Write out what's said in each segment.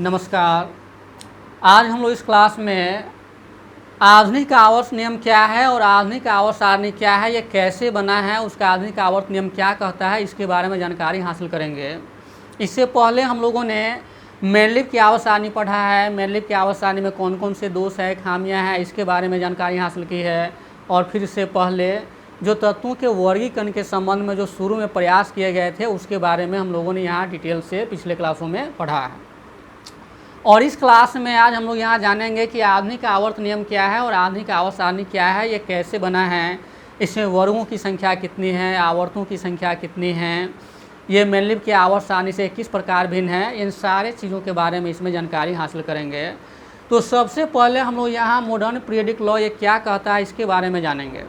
नमस्कार। आज हम लोग इस क्लास में आधुनिक आवर्त नियम क्या है और आधुनिक आवर्त सारणी क्या है, ये कैसे बना है, उसका आधुनिक आवर्त नियम क्या कहता है, इसके बारे में जानकारी हासिल करेंगे। इससे पहले हम लोगों ने मैनलिफ की आवर्त सारणी पढ़ा है। मैनलिफ की आवर्त सारणी में कौन कौन से दोष है, खामियां हैं, इसके बारे में जानकारी हासिल की है। और फिर इससे पहले जो तत्वों के वर्गीकरण के संबंध में जो शुरू में प्रयास किए गए थे, उसके बारे में हम लोगों ने यहाँ डिटेल से पिछले क्लासों में पढ़ा है। और इस क्लास में आज हम लोग यहाँ जानेंगे कि आधुनिक आवर्त नियम क्या है और आधुनिक आवर्त सारणी क्या है, ये कैसे बना है, इसमें वर्गों की संख्या कितनी है, आवर्तों की संख्या कितनी है, ये मैनलिफ की आवर्त सारणी से किस प्रकार भिन्न है, इन सारे चीज़ों के बारे में इसमें जानकारी हासिल करेंगे। तो सबसे पहले हम लोग यहाँ मॉडर्न पीरियडिक लॉ ये क्या कहता है, इसके बारे में जानेंगे।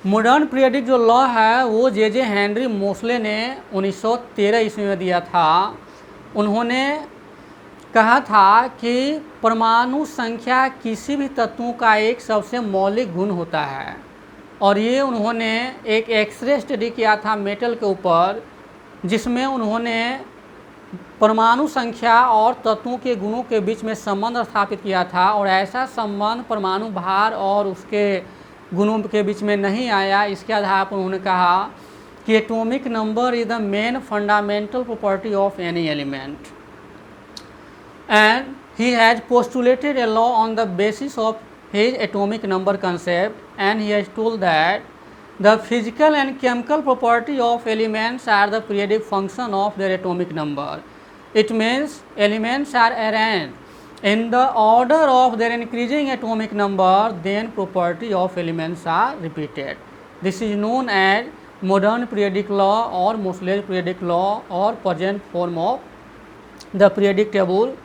मॉडर्न पीरियडिक जो लॉ है वो जे हेनरी मोसले ने 1913 ईस्वी में दिया था। उन्होंने कहा था कि परमाणु संख्या किसी भी तत्वों का एक सबसे मौलिक गुण होता है। और ये उन्होंने एक एक्सरे स्टडी किया था मेटल के ऊपर, जिसमें उन्होंने परमाणु संख्या और तत्वों के गुणों के बीच में संबंध स्थापित किया था। और ऐसा संबंध परमाणु भार और उसके गुणों के बीच में नहीं आया। इसके आधार पर उन्होंने कहा कि atomic number is the main fundamental property of any element, and he has postulated a law on the basis of his atomic number concept, and he has told that the physical and chemical property of elements are the periodic function of their atomic number. It means elements are arranged in the order of their increasing atomic number, then property of elements are repeated. This is known as modern periodic law or Moseley's periodic law or present form of the periodic table,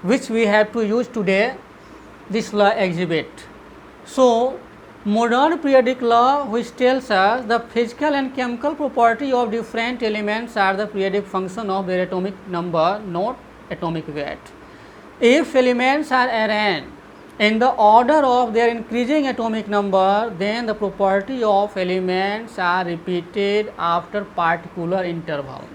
which we have to use today. This law exhibit. So modern periodic law, which tells us the physical and chemical property of different elements are the periodic function of their atomic number, not atomic weight. If elements are arranged in the order of their increasing atomic number, then the property of elements are repeated after particular interval.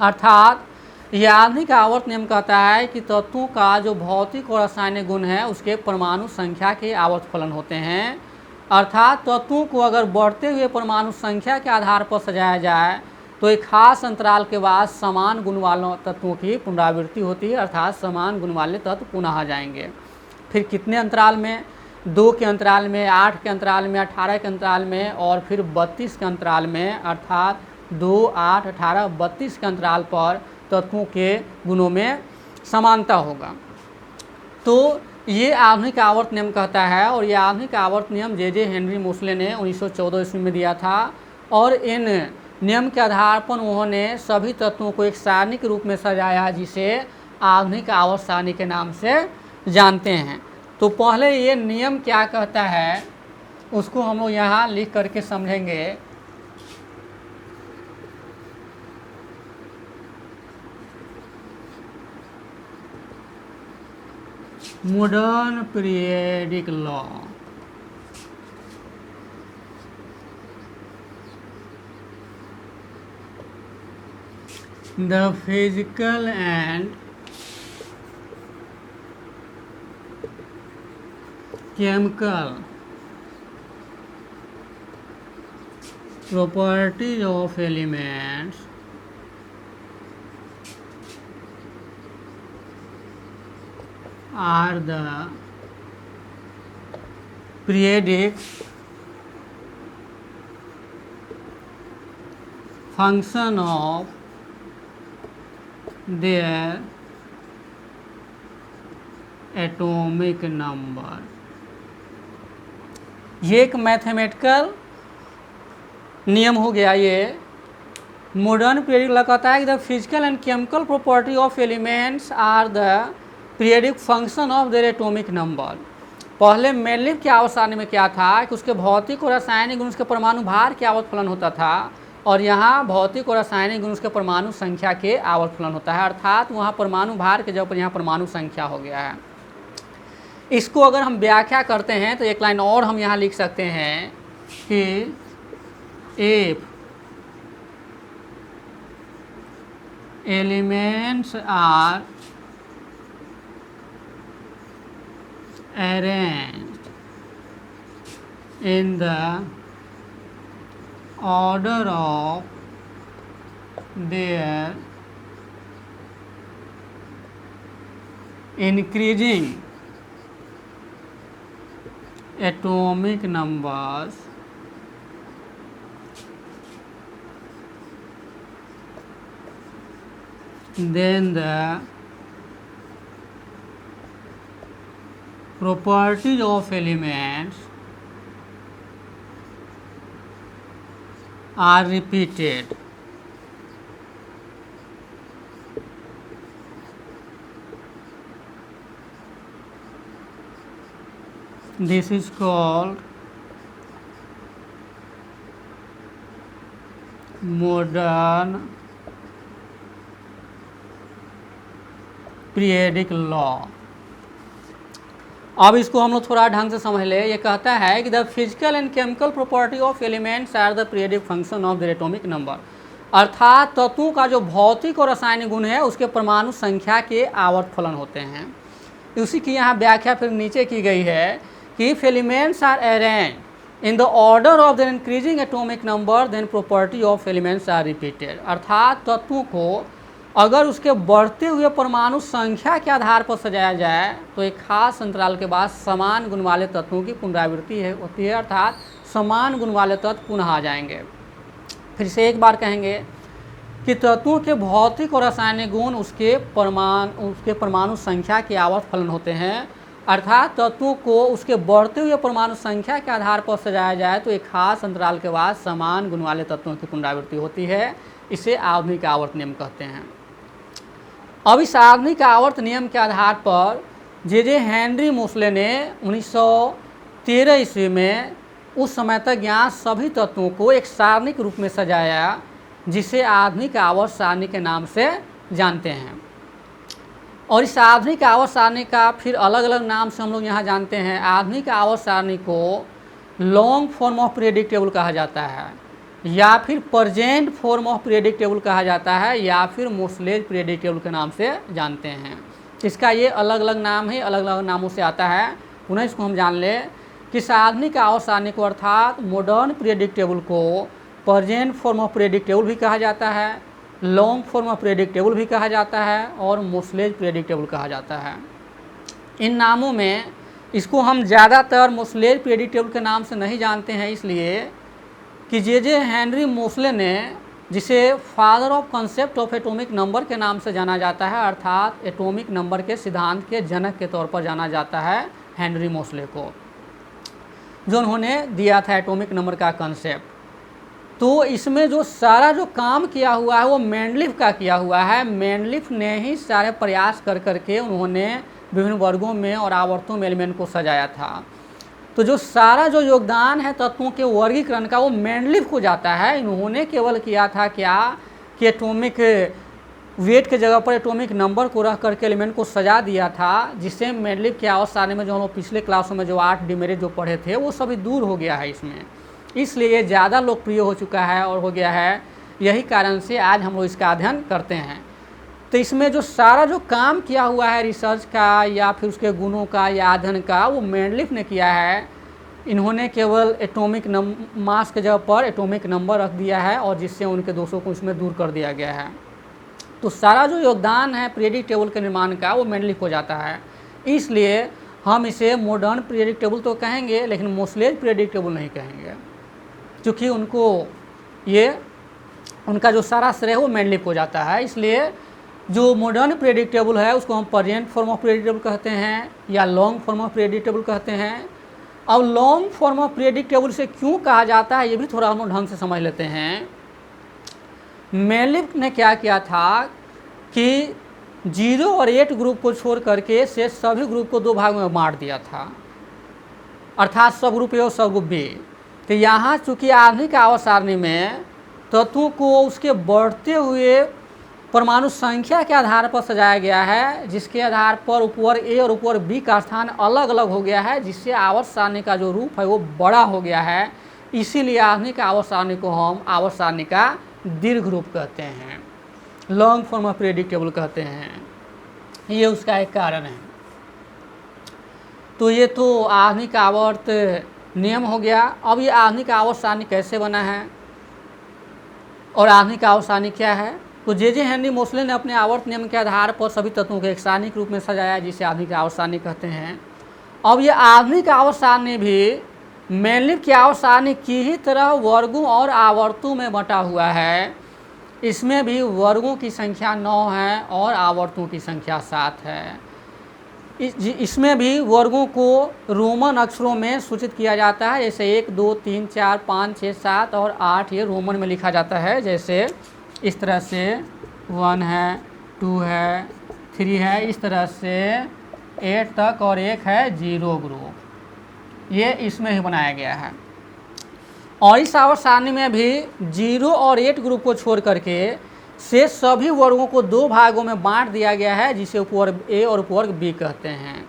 अर्थात यह आधुनिक आवर्त नियम कहता है कि तत्वों का जो भौतिक और रासायनिक गुण है उसके परमाणु संख्या के आवर्त फलन होते हैं। अर्थात तत्वों को अगर बढ़ते हुए परमाणु संख्या के आधार पर सजाया जाए तो एक खास अंतराल के बाद समान गुण वाले तत्वों की पुनरावृत्ति होती है, अर्थात समान गुण वाले तत्व पुनः आ जाएंगे। फिर कितने अंतराल में? 2 के अंतराल में, 8 के अंतराल में, 18 के अंतराल में और फिर 32 के अंतराल में। अर्थात 2, 8, 18, 32 के अंतराल पर तत्वों के गुणों में समानता होगा। तो ये आधुनिक आवर्त नियम कहता है। और ये आधुनिक आवर्त नियम जे हेनरी मोसले ने 1914 ईस्वी में दिया था। और इन नियम के आधार पर उन्होंने सभी तत्वों को एक सारणी के रूप में सजाया, जिसे आधुनिक आवर्त सारणी के नाम से जानते हैं। तो पहले ये नियम क्या कहता है उसको हम लोग यहाँ लिख करके समझेंगे। Modern periodic law. The physical and chemical properties of elements are the periodic function of their atomic number. ये एक मैथमेटिकल नियम हो गया। ये मॉडर्न पीरियडिक लॉ कहता है कि the physical and chemical property of elements are the periodic function of their atomic number. पहले मैनलिफ की आवर्त सारणी में क्या था कि उसके भौतिक और रासायनिक गुण उसके परमाणु भार के आवर्त फलन होता था, और यहाँ भौतिक और रासायनिक गुण उसके परमाणु संख्या के आवर्त फलन होता है। अर्थात वहाँ परमाणु भार के जगह पर यहाँ परमाणु संख्या हो गया है। इसको अगर हम व्याख्या करते हैं तो एक लाइन और हम यहाँ लिख सकते हैं कि if elements are arranged in the order of their increasing atomic numbers, then the properties of elements are repeated. This is called modern periodic law. अब इसको हम लोग थोड़ा ढंग से समझ ले। ये कहता है कि the physical and chemical property of elements are the periodic function of the atomic number, अर्थात तत्वों का जो भौतिक और रासायनिक गुण है उसके परमाणु संख्या के आवर्त फलन होते हैं। उसी की यहाँ व्याख्या फिर नीचे की गई है कि if elements are arranged in the order of the increasing atomic number then property of elements are repeated, अर्थात तत्वों को अगर उसके बढ़ते हुए परमाणु संख्या के आधार पर सजाया जाए तो एक खास अंतराल के बाद समान गुण वाले तत्वों की पुनरावृत्ति होती है, अर्थात समान गुण वाले तत्व पुनः आ जाएंगे। फिर से एक बार कहेंगे कि तत्वों के भौतिक और रासायनिक गुण उसके परमाणु संख्या के आवर्त फलन होते हैं, अर्थात तत्वों को उसके बढ़ते हुए परमाणु संख्या के आधार पर सजाया जाए तो एक खास अंतराल के बाद समान गुण वाले तत्वों की पुनरावृत्ति होती है। इसे आधुनिक आवर्त नियम कहते हैं। अब इस आधुनिक आवर्त नियम के आधार पर जे हेनरी मोसले ने 1913 ईस्वी में उस समय तक ज्ञात सभी तत्वों को एक सारणिक रूप में सजाया, जिसे आधुनिक आवर्त सारणी के नाम से जानते हैं। और इस आधुनिक आवर्त सारणी का फिर अलग अलग नाम से हम लोग यहाँ जानते हैं। आधुनिक आवर्त सारणी को long form of periodic table कहा जाता है, या फिर present form of periodic table कहा जाता है, या फिर मोसलेज पीरियडिक टेबल के नाम से जानते हैं। इसका ये अलग अलग नाम है, अलग अलग नामों से आता है। पुनः इसको हम जान लें कि आधुनिक आवर्त सारणी को अर्थात मॉडर्न पीरियडिक टेबल को present form of periodic table भी कहा जाता है, long form of periodic table भी कहा जाता है और मोसलेज पीरियडिक टेबल कहा जाता है। इन नामों में इसको हम ज़्यादातर मोसलेज पीरियडिक टेबल के नाम से नहीं जानते हैं, इसलिए कि जे हेनरी मोसले ने, जिसे father of concept of atomic number के नाम से जाना जाता है, अर्थात एटॉमिक नंबर के सिद्धांत के जनक के तौर पर जाना जाता है हेनरी मोसले को, जो उन्होंने दिया था एटॉमिक नंबर का कंसेप्ट। तो इसमें जो सारा जो काम किया हुआ है वो मेंडलीफ का किया हुआ है। मेंडलीफ ने ही सारे प्रयास कर करके उन्होंने विभिन्न वर्गों में और आवर्तों में एलिमेंट को सजाया था। तो जो सारा जो योगदान है तत्वों के वर्गीकरण का वो मेंडलीफ को जाता है। इन्होंने केवल किया था क्या कि एटॉमिक वेट के जगह पर एटॉमिक नंबर को रख करके एलिमेंट को सजा दिया था, जिससे मेंडलीफ के आवर्त सारणी में जो हम लोग पिछले क्लासों में जो 8 डिमेरिट जो पढ़े थे वो सभी दूर हो गया है इसमें, इसलिए ज़्यादा लोकप्रिय हो चुका है और हो गया है। यही कारण से आज हम लोग इसका अध्ययन करते हैं। तो इसमें जो सारा जो काम किया हुआ है रिसर्च का या फिर उसके गुणों का या अध्ययन का, वो मेंडलीफ ने किया है। इन्होंने केवल एटॉमिक मास के जगह पर एटॉमिक नंबर रख दिया है और जिससे उनके दोषों को इसमें दूर कर दिया गया है। तो सारा जो योगदान है पीरियडिक टेबल के निर्माण का वो मेंडलीफ हो जाता है, इसलिए हम इसे मॉडर्न पीरियडिक टेबल तो कहेंगे लेकिन मोसलेज पीरियडिक टेबल नहीं कहेंगे, क्योंकि उनका जो सारा श्रेय वो मेंडलीफ हो जाता है। इसलिए जो मॉडर्न पीरियडिक टेबल है उसको हम present form of periodic table कहते हैं या long form of periodic table कहते हैं। अब long form of periodic table से क्यों कहा जाता है ये भी थोड़ा हम ढंग से समझ लेते हैं। मेंडलीफ ने क्या किया था कि 0 और 8 ग्रुप को छोड़ करके से सभी ग्रुप को 2 भागों में बांट दिया था, अर्थात सब ग्रुप ए और सब ग्रुप बी। तो यहाँ चूँकि आधुनिक आवर्त सारणी में तत्वों को उसके बढ़ते हुए परमाणु संख्या के आधार पर सजाया गया है, जिसके आधार पर उपवर्ग ए और उपवर्ग बी का स्थान अलग अलग हो गया है, जिससे आवर्त सारणी का जो रूप है वो बड़ा हो गया है। इसीलिए आधुनिक आवर्त सारणी को हम आवर्त सारणी का दीर्घ रूप कहते हैं। Long form of periodic table कहते हैं। ये उसका एक कारण है। तो ये तो आधुनिक आवर्त नियम हो गया। अब ये आधुनिक आवर्त सारणी कैसे बना है और आधुनिक आवर्त सारणी क्या है? तो जे हेनरी मोसले ने अपने आवर्त नियम के आधार पर सभी तत्वों को एक सारणी के रूप में सजाया, जिसे आधुनिक आवर्त सारणी कहते हैं। अब ये आधुनिक आवर्त सारणी भी मेनलिफ की आवर्त सारणी की ही तरह वर्गों और आवर्तों में बटा हुआ है। इसमें भी वर्गों की संख्या 9 है और आवर्तों की संख्या 7 है। इसमें भी वर्गों को रोमन अक्षरों में सूचित किया जाता है, जैसे 1 2 3 4 5 6 7 और 8 ये रोमन में लिखा जाता है। जैसे इस तरह से 1 है, 2 है, 3 है, इस तरह से 8 तक, और एक है 0 ग्रुप, ये इसमें ही बनाया गया है। और इस आवर्त सारणी में भी 0 और 8 ग्रुप को छोड़ करके से सभी वर्गों को 2 भागों में बांट दिया गया है, जिसे उपवर्ग ए और उपवर्ग बी कहते हैं।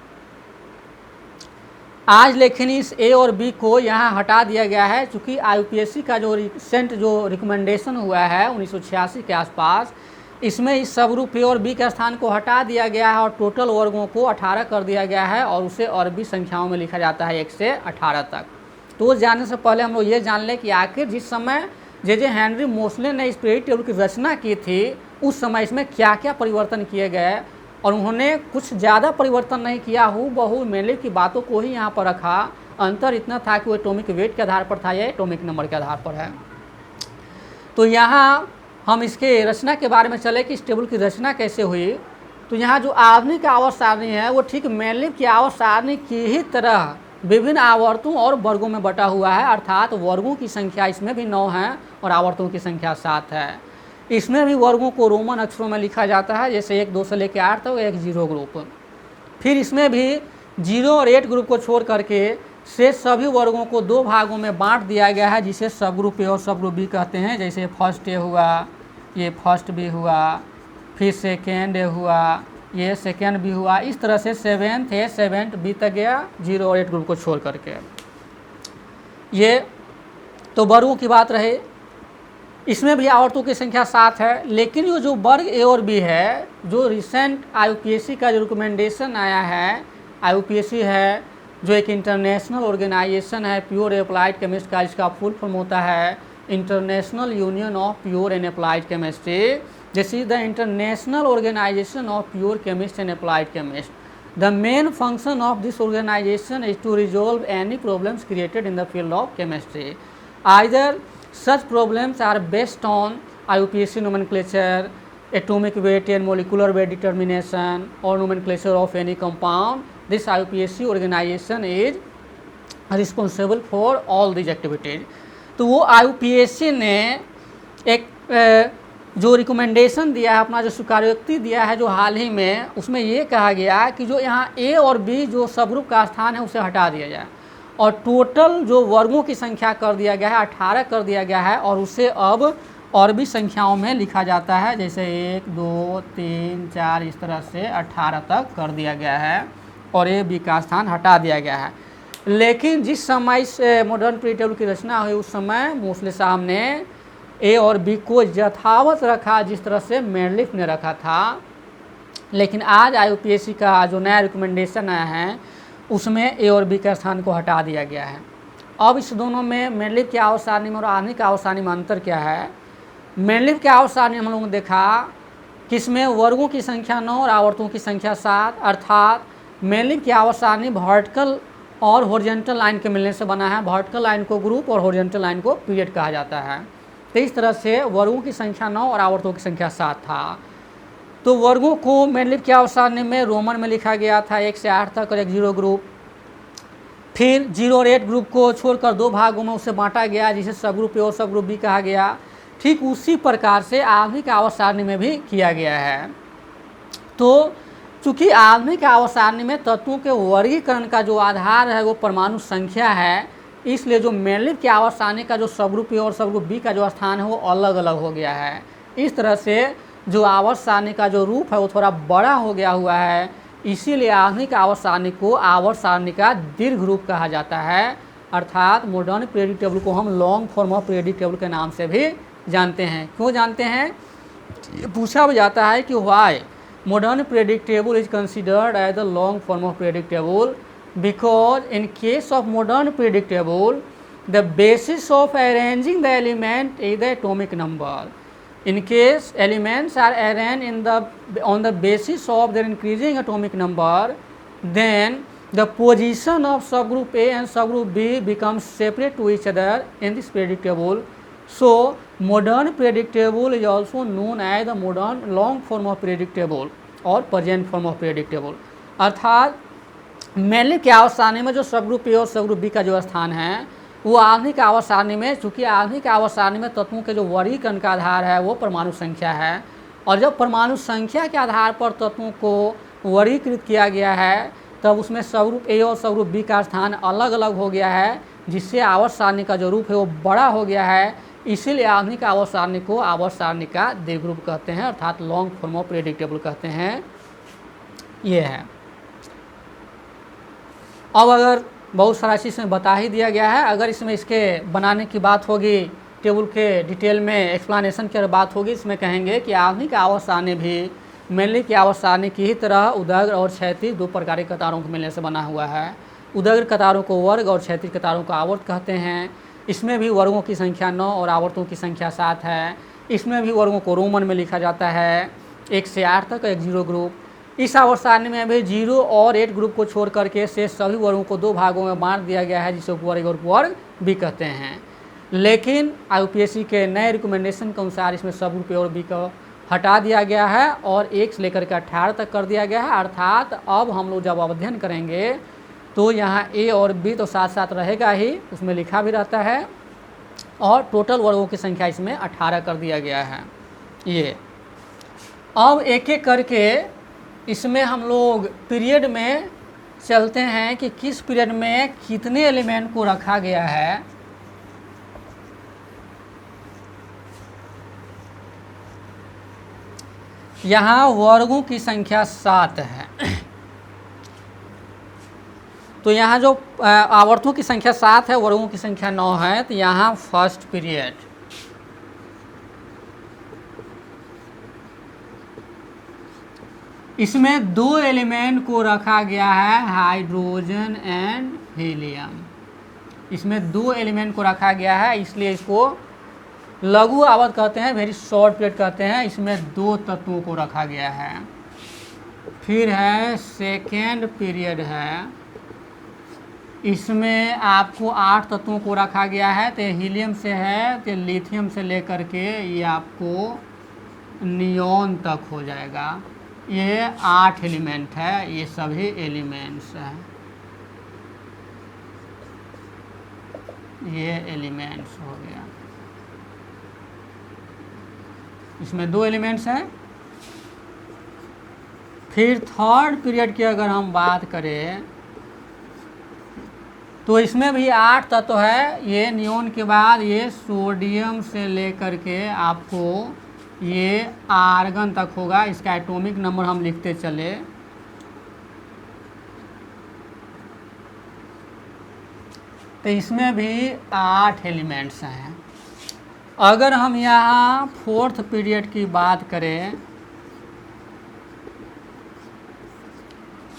आज लेकिन इस ए और बी को यहाँ हटा दिया गया है, क्योंकि IUPAC का जो रिसेंट जो रिकमेंडेशन हुआ है 1986 के आसपास, इसमें इस सब ग्रुप ए और बी के स्थान को हटा दिया गया है और टोटल वर्गों को 18 कर दिया गया है, और उसे अरबी संख्याओं में लिखा जाता है 1 से 18 तक। तो जानने से पहले हम लोग ये जान लें कि आखिर जिस समय जे हेनरी मोसले ने इस पीरियोडिक टेबल की रचना की थी, उस समय इसमें क्या क्या परिवर्तन किए गए, और उन्होंने कुछ ज़्यादा परिवर्तन नहीं किया, हूबहू मेनलिफ की बातों को ही यहाँ पर रखा। अंतर इतना था कि वो एटॉमिक वेट के आधार पर था, या एटॉमिक नंबर के आधार पर है। तो यहाँ हम इसके रचना के बारे में चले कि इस टेबल की रचना कैसे हुई। तो यहाँ जो आधुनिक आवर्त सारणी है वो ठीक मेनलिफ की आवर्त सारणी की ही तरह विभिन्न आवर्तों और वर्गों में बटा हुआ है, अर्थात वर्गों की संख्या इसमें भी 9 है और आवर्तों की संख्या 7 है। इसमें भी वर्गों को रोमन अक्षरों में लिखा जाता है, जैसे 1 2 से लेकर 8 तक, एक 0 ग्रुप। फिर इसमें भी 0 और 8 ग्रुप को छोड़ करके से सभी वर्गों को 2 भागों में बांट दिया गया है, जिसे सब ग्रुप ए और सब ग्रुप बी कहते हैं। जैसे फर्स्ट ए हुआ, ये फर्स्ट बी हुआ, फिर सेकेंड ए हुआ, ये सेकेंड बी हुआ, इस तरह से 7th ए 7th बी तक गया, 0 और 8 ग्रुप को छोड़ करके। ये तो वर्गों की बात रहे। इसमें भी आवर्तों की संख्या 7 है, लेकिन ये जो वर्ग ए और बी है, जो रिसेंट IUPAC का जो रिकमेंडेशन आया है, IUPAC है जो एक इंटरनेशनल ऑर्गेनाइजेशन है प्योर अप्लाइड केमिस्ट का, इसका फुल फॉर्म होता है international union of pure and applied chemistry. This is the international organisation of pure chemist and applied chemist. The main function of this organization is to resolve any problems created in the field of chemistry. Either such problems are based on IUPAC nomenclature, atomic weight and molecular weight determination, or nomenclature of any compound. This IUPAC organization is responsible for all these activities. तो वो IUPAC ने एक जो recommendation दिया है, अपना जो स्वीकारोक्ति दिया है जो हाल ही में, उसमें ये कहा गया कि जो यहाँ ए और बी जो सबग्रुप का स्थान है उसे हटा दिया जाए, और टोटल जो वर्गों की संख्या कर दिया गया है 18 कर दिया गया है, और उसे अब और भी संख्याओं में लिखा जाता है, जैसे 1 2 3 4 इस तरह से 18 तक कर दिया गया है, और ए बी का स्थान हटा दिया गया है। लेकिन जिस समय इस मॉडर्न पीरियोडिक टेबल की रचना हुई, उस समय मोसले साहब ने ए और बी को यथावत रखा जिस तरह से मेनलिफ ने रखा था। लेकिन आज IUPAC का जो नया रिकमेंडेशन आया है उसमें ए और बी के स्थान को हटा दिया गया है। अब इस दोनों में मेनलिफ की आवर्त सारणी में और आधुनिक आवर्त सारणी में अंतर क्या है? मेनलिफ की आवर्त सारणी हम लोगों ने देखा कि इसमें वर्गों की संख्या 9 और आवर्तों की संख्या 7, अर्थात मेनलिफ की आवर्त सारणी वर्टिकल और हॉरिजॉन्टल लाइन के मिलने से बना है। वर्टिकल लाइन को ग्रुप और हॉरिजॉन्टल लाइन को पीरियड कहा जाता है। तो इस तरह से वर्गों की संख्या 9 और आवर्तों की संख्या 7 था। तो वर्गों को मेनलिफ की आवर्त सारणी में रोमन में लिखा गया था 1 से 8 तक, और एक 0 ग्रुप। फिर 0 और 8 ग्रुप को छोड़कर 2 भागों में उसे बांटा गया, जिसे सब ग्रुप ए और सब ग्रुप बी कहा गया। ठीक उसी प्रकार से आधुनिक आवर्त सारणी में भी किया गया है। तो चूँकि आधुनिक आवर्त सारणी में तत्वों के वर्गीकरण का जो आधार है वो परमाणु संख्या है, इसलिए जो मेनलिफ की आवर्त सारणी का जो सबग्रुप ए और सबग्रुप बी का जो स्थान है वो अलग अलग हो गया है। इस तरह से जो आवर्त सारणी का जो रूप है वो थोड़ा बड़ा हो गया हुआ है, इसीलिए आधुनिक आवर्त सारणी को आवर्त सारणी का दीर्घ रूप कहा जाता है, अर्थात मॉडर्न पीरियोडिक टेबल को हम long form of periodic table के नाम से भी जानते हैं। क्यों जानते हैं? ये पूछा भी जाता है कि why modern predictable is considered as the long form of predictable, because in case of modern predictable the basis of arranging the element is the atomic number. In case elements are arranged on the basis of their increasing atomic number, then the position of subgroup A and subgroup B becomes separate to each other in this predictable. So modern predictable is also known as the modern long form of predictable और present form of predictable. अर्थात mainly क्या आवर्त सारणी में जो subgroup ए और subgroup B का जो स्थान है वो आधुनिक आवर्त सारणी में, चूँकि आधुनिक आवर्त सारणी में तत्वों के जो वर्गीकरण का आधार है वो परमाणु संख्या है, और जब परमाणु संख्या के आधार पर तत्वों को वर्गीकृत किया गया है तब उसमें सबग्रुप ए और सबग्रुप बी का स्थान अलग अलग हो गया है, जिससे आवर्त सारणी का जो रूप है वो बड़ा हो गया है. इसीलिए आधुनिक आवर्त सारणी को आवर्त सारणी का द्विग्रुप कहते हैं, अर्थात लॉन्ग फॉर्म ऑफ प्रेडिक्टेबल कहते हैं. ये है. अब अगर बहुत सारा चीज़ इसमें बता ही दिया गया है, अगर इसमें इसके बनाने की बात होगी, टेबल के डिटेल में एक्सप्लेनेशन की बात होगी, इसमें कहेंगे कि आधुनिक आवर्त सारणी भी मेनली की आवर्त सारणी की ही तरह उदग्र और क्षैतिज दो प्रकार के कतारों के मिलने से बना हुआ है. उदग्र कतारों को वर्ग और क्षैतिज कतारों को आवर्त कहते हैं. इसमें भी वर्गों की संख्या 9 और आवर्तों की संख्या 7 है. इसमें भी वर्गों को रोमन में लिखा जाता है 1 से 8 तक, एक जीरो ग्रुप. इस आवर्त सारणी में भी 0 और 8 ग्रुप को छोड़ करके से सभी वर्गों को दो भागों में बांट दिया गया है, जिसे उपवर्ग और उपवर्ग भी कहते हैं. लेकिन यूपीएससी के नए रिकमेंडेशन के अनुसार इसमें सब ग्रुप ए और बी को हटा दिया गया है और 1 से लेकर के 18 तक कर दिया गया है. अर्थात अब हम लोग जब अध्ययन करेंगे तो यहाँ ए और बी तो साथ साथ रहेगा ही, उसमें लिखा भी रहता है, और टोटल वर्गों की संख्या इसमें 18 कर दिया गया है. ये अब एक एक करके इसमें हम लोग पीरियड में चलते हैं कि किस पीरियड में कितने एलिमेंट को रखा गया है. यहाँ वर्गों की संख्या 7 है. तो यहाँ जो आवर्तों की संख्या 7 है, वर्गों की संख्या 9 है. तो यहाँ फर्स्ट पीरियड इसमें 2 एलिमेंट को रखा गया है, हाइड्रोजन एंड हीलियम. इसमें 2 एलिमेंट को रखा गया है, इसलिए इसको लघु आवर्त कहते हैं, वेरी शॉर्ट पीरियड कहते हैं. इसमें 2 तत्वों को रखा गया है. फिर है सेकेंड पीरियड है, इसमें आपको 8 तत्वों को रखा गया है. तो हीलियम से है तो लिथियम से लेकर के ये आपको नियोन तक हो जाएगा. ये 8 एलिमेंट है, ये सभी एलिमेंट्स हैं. ये एलिमेंट्स हो गया. इसमें 2 एलिमेंट्स हैं. फिर थर्ड पीरियड की अगर हम बात करें तो इसमें भी 8 तत्व है. ये नियोन के बाद ये सोडियम से लेकर के आपको ये आर्गन तक होगा. इसका एटॉमिक नंबर हम लिखते चले. तो इसमें भी 8 एलिमेंट्स हैं. अगर हम यहाँ फोर्थ पीरियड की बात करें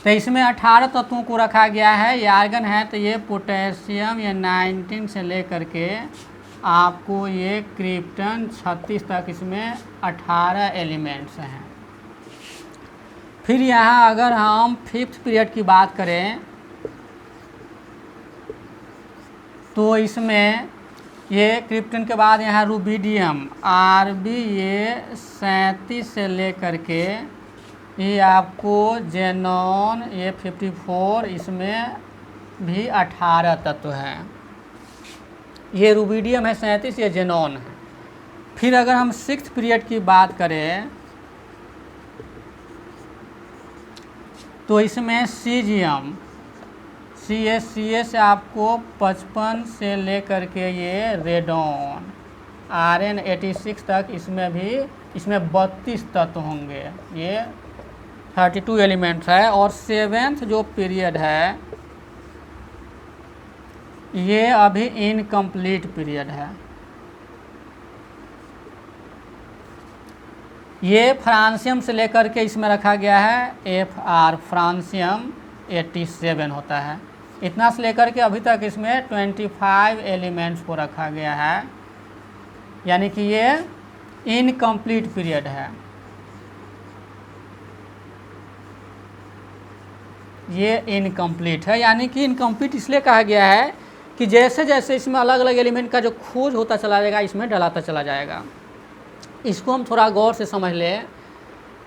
तो इसमें 18 तत्वों को रखा गया है. ये आर्गन है तो ये पोटेशियम, ये 19 से लेकर के आपको ये क्रिप्टन 36 तक, इसमें 18 एलिमेंट्स हैं. फिर यहाँ अगर हम फिफ्थ पीरियड की बात करें तो इसमें ये क्रिप्टन के बाद यहाँ रूबिडियम आरबी ये 37 से लेकर के ये आपको जेनॉन ये 54, इसमें भी 18 तत्व हैं. ये रूबिडियम है 37, ये जेनॉन है. फिर अगर हम सिक्स्थ पीरियड की बात करें तो इसमें सीजियम सी से आपको 55 से लेकर के ये रेडॉन RN 86 तक, इसमें 32 तत्व होंगे. ये 32 एलिमेंट्स है. और सेवेंथ जो पीरियड है ये अभी इनकम्प्लीट पीरियड है. ये फ्रांसियम से लेकर के इसमें रखा गया है Fr फ्रांसियम 87 होता है। इतना से लेकर के अभी तक इसमें 25 एलिमेंट्स को रखा गया है, यानी कि ये इनकम्प्लीट पीरियड है। ये इनकम्प्लीट है, यानी कि इनकम्प्लीट इसलिए कहा गया है कि जैसे जैसे इसमें अलग अलग एलिमेंट का जो खोज होता चला जाएगा इसमें डलाता चला जाएगा। इसको हम थोड़ा गौर से समझ लें।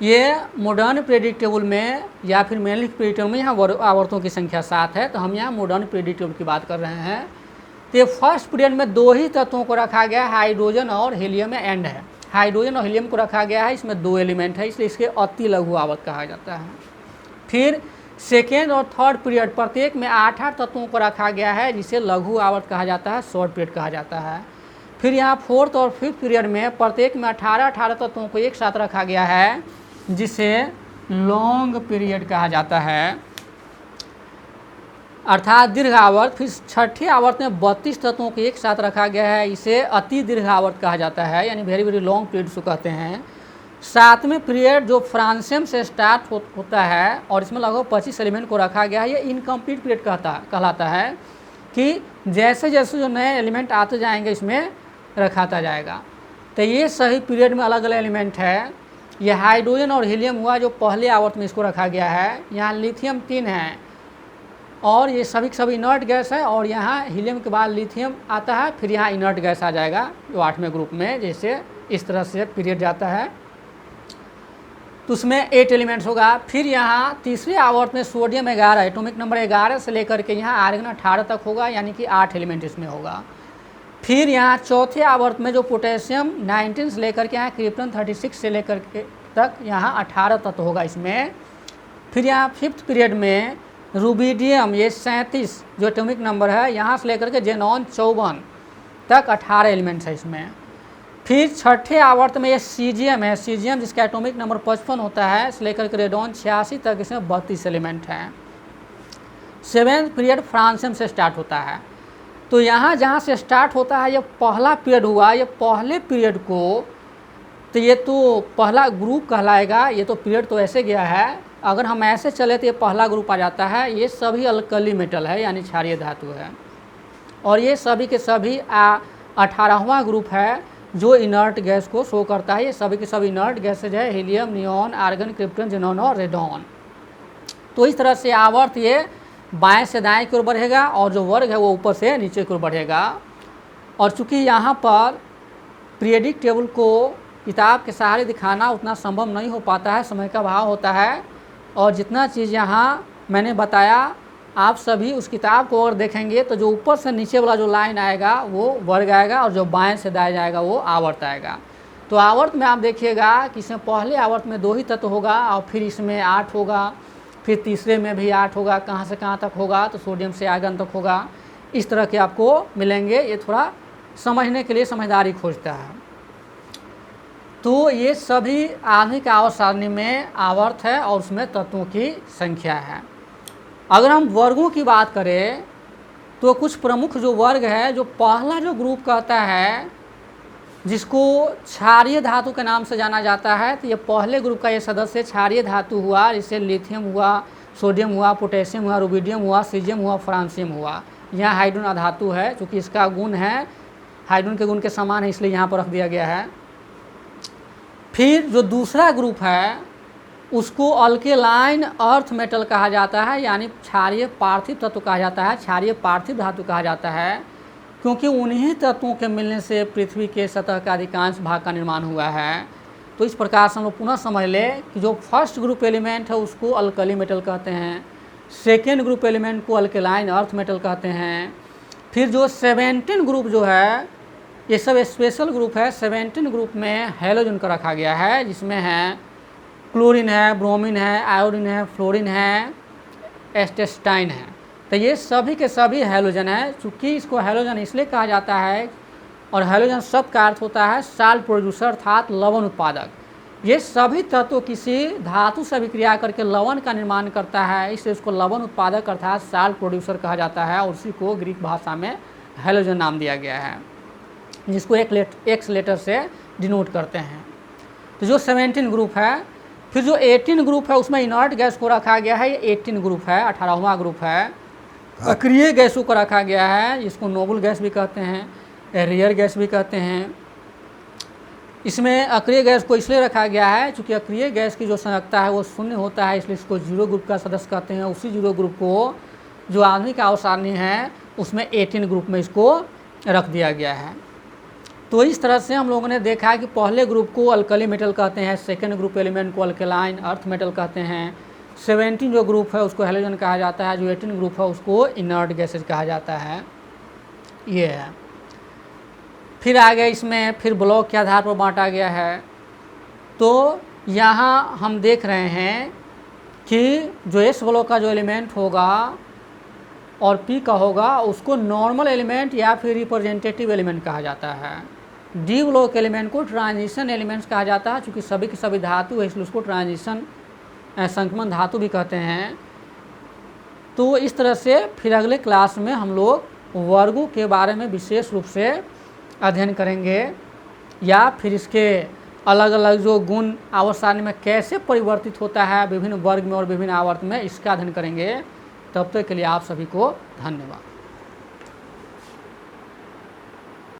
ये मॉडर्न पीरियोडिक टेबल में या फिर मेनली पीरियोडिक टेबल में यहाँ आवर्तों की संख्या 7 है, तो हम यहाँ मॉडर्न पीरियोडिक टेबल की बात कर रहे हैं। तो फर्स्ट पीरियड में 2 ही तत्वों को रखा गया है, हाइड्रोजन और हीलियम में एंड है। हाइड्रोजन और हीलियम को रखा गया है, इसमें 2 एलिमेंट है, इसलिए इसके अति लघु आवर्त कहा जाता है। फिर सेकेंड और थर्ड पीरियड प्रत्येक में 8-8 तत्वों को रखा गया है, जिसे लघु आवर्त कहा जाता है, शॉर्ट पीरियड कहा जाता है। फिर यहाँ फोर्थ और फिफ्थ पीरियड में प्रत्येक में 18-18 तत्वों को एक साथ रखा गया है, जिसे लॉन्ग पीरियड कहा जाता है, अर्थात दीर्घ आवर्त। फिर छठी आवर्त में 32 तत्वों को एक साथ रखा गया है, इसे अति दीर्घ आवर्त कहा जाता है, यानी वेरी वेरी लॉन्ग पीरियड को कहते हैं। सातवें पीरियड जो फ्रांसियम से स्टार्ट होता है और इसमें लगभग 25 एलिमेंट को रखा गया है, ये इनकम्प्लीट पीरियड कहलाता है कि जैसे जैसे जो नए एलिमेंट आते जाएंगे इसमें रखाता जाएगा। तो ये सही पीरियड में अलग अलग एलिमेंट है। ये हाइड्रोजन और हीलियम हुआ जो पहले आवर्त में इसको रखा गया है। यहाँ लिथियम 3 है और ये सभी के सभी इनर्ट गैस है, और यहाँ हीलियम के बाद लिथियम आता है, फिर यहाँ इनर्ट गैस आ जाएगा जो 8वें ग्रुप में, जैसे इस तरह से पीरियड जाता है। तो उसमें 8 एलिमेंट्स होगा। फिर यहाँ तीसरे आवर्त में सोडियम 11, एटॉमिक नंबर 11 से लेकर के यहाँ आर्गन 18 तक होगा, यानी कि 8 एलिमेंट इसमें होगा। फिर यहाँ चौथे आवर्त में जो पोटेशियम 19 से लेकर के यहाँ क्रिप्टन 36 से लेकर के तक यहाँ 18 तत्व होगा इसमें। फिर यहाँ फिफ्थ पीरियड में रूबिडियम ये 37 जो एटॉमिक नंबर है, यहाँ से लेकर के जेनॉन 54 तक 18 एलिमेंट्स है इसमें। फिर छठे आवर्त में ये सीजियम है, सीजियम जिसका एटॉमिक नंबर 55 होता है, से लेकर के रेडॉन 86 तक इसमें 32 एलिमेंट हैं। सेवेंथ पीरियड फ्रांसियम से स्टार्ट होता है। तो यहाँ जहाँ से स्टार्ट होता है ये पहला पीरियड हुआ। ये पहले पीरियड को तो ये तो पहला ग्रुप कहलाएगा। ये तो पीरियड तो ऐसे गया है, अगर हम ऐसे चले तो ये पहला ग्रुप आ जाता है। ये सभी अल्कली मेटल है, यानी क्षारीय धातु है, और ये सभी के सभी 18वां ग्रुप है जो इनर्ट गैस को शो करता है। ये सभी के सभी इनर्ट गैसेज है, helium, neon, argon, krypton, xenon और रेडॉन। तो इस तरह से आवर्त ये बाएं से दाएं की ओर बढ़ेगा और जो वर्ग है वो ऊपर से नीचे की ओर बढ़ेगा। और चूंकि यहाँ पर पीरियडिक टेबल को किताब के सहारे दिखाना उतना संभव नहीं हो पाता है, समय का अभाव होता है, और जितना चीज़ यहाँ मैंने बताया आप सभी उस किताब को और देखेंगे तो जो ऊपर से नीचे वाला जो लाइन आएगा वो वर्ग आएगा, और जो बाएं से दाएं जाएगा वो आवर्त आएगा। तो आवर्त में आप देखिएगा कि इसमें पहले आवर्त में 2 ही तत्व होगा, और फिर इसमें 8 होगा, फिर तीसरे में भी 8 होगा, कहाँ से कहाँ तक होगा तो सोडियम से आर्गन तक होगा। इस तरह के आपको मिलेंगे। ये थोड़ा समझने के लिए समझदारी खोजता है। तो ये सभी आधुनिक आवर्त सारणी में आवर्त है और उसमें तत्वों की संख्या है। अगर हम वर्गों की बात करें तो कुछ प्रमुख जो वर्ग है, जो पहला जो ग्रुप कहता है जिसको क्षारीय धातु के नाम से जाना जाता है, तो ये पहले ग्रुप का ये सदस्य क्षारीय धातु हुआ, जिससे लिथियम हुआ, सोडियम हुआ, पोटेशियम हुआ, रूबिडियम हुआ, सीजियम हुआ, फ्रांसियम हुआ। यहाँ हाइड्रोजन अधातु है, चूँकि इसका गुण है हाइड्रोजन के गुण के समान है, इसलिए यहाँ पर रख दिया गया है। फिर जो दूसरा ग्रुप है उसको अल्केलाइन अर्थ मेटल कहा जाता है, यानी क्षारीय पार्थिव तत्व कहा जाता है, क्षारीय पार्थिव धातु कहा जाता है, क्योंकि उन्हीं तत्वों के मिलने से पृथ्वी के सतह का अधिकांश भाग का निर्माण हुआ है। तो इस प्रकार से हम लोग पुनः समझ लें कि जो फर्स्ट ग्रुप एलिमेंट है उसको अल्कली मेटल कहते हैं, सेकेंड ग्रुप एलिमेंट को अल्केलाइन अर्थ मेटल कहते हैं। फिर जो 17 ग्रुप जो है ये सब स्पेशल ग्रुप है। 17 ग्रुप में हैलोजन का रखा गया है, जिसमें है क्लोरीन है, ब्रोमीन है, आयोडीन है, फ्लोरीन है, एस्टेस्टाइन है। तो ये सभी के सभी हैलोजन है। चूँकि इसको हैलोजन इसलिए कहा जाता है, और हैलोजन शब्द का अर्थ होता है साल्ट प्रोड्यूसर अर्थात लवण उत्पादक। ये सभी तत्व किसी धातु से अभिक्रिया करके लवण का निर्माण करता है, इसलिए इसको लवण उत्पादक अर्थात साल्ट प्रोड्यूसर कहा जाता है, और उसी को ग्रीक भाषा में हैलोजन नाम दिया गया है, जिसको एक लेटर से डिनोट करते हैं। तो जो 17 ग्रुप है, फिर जो 18 ग्रुप है उसमें इनर्ट गैस को रखा गया है, ये 18 ग्रुप है, 18वां ग्रुप है। अक्रिय गैसों को रखा गया है, जिसको नोबल गैस भी कहते हैं, रेयर गैस भी कहते हैं। इसमें अक्रिय गैस को इसलिए रखा गया है क्योंकि अक्रिय गैस की जो संयोजकता है वो शून्य होता है, इसलिए इसको 0 ग्रुप का सदस्य कहते हैं। उसी 0 ग्रुप को जो आधुनिक आवर्त सारणी है उसमें 18 ग्रुप में इसको रख दिया गया है। तो इस तरह से हम लोगों ने देखा है कि पहले ग्रुप को अल्कली मेटल कहते हैं, सेकेंड ग्रुप एलिमेंट को अल्केलाइन अर्थ मेटल कहते हैं, 17 जो ग्रुप है उसको हैलोजन कहा जाता है, जो 18 ग्रुप है उसको इनर्ट गैसेज कहा जाता है। ये है। फिर आगे इसमें फिर ब्लॉक के आधार पर बांटा गया है। तो यहाँ हम देख रहे हैं कि जो एस ब्लॉक का जो एलिमेंट होगा और पी का होगा उसको नॉर्मल एलिमेंट या फिर रिप्रेजेंटेटिव एलिमेंट कहा जाता है। डी ब्लॉक एलिमेंट को ट्रांजिशन एलिमेंट्स कहा जाता है, चूँकि सभी की सभी धातु है इसलिए उसको ट्रांजिशन संक्रमण धातु भी कहते हैं। तो इस तरह से फिर अगले क्लास में हम लोग वर्गों के बारे में विशेष रूप से अध्ययन करेंगे, या फिर इसके अलग अलग जो गुण आवर्त सारणी में कैसे परिवर्तित होता है विभिन्न वर्ग में और विभिन्न आवर्त में, इसका अध्ययन करेंगे। तब तक के लिए आप सभी को धन्यवाद।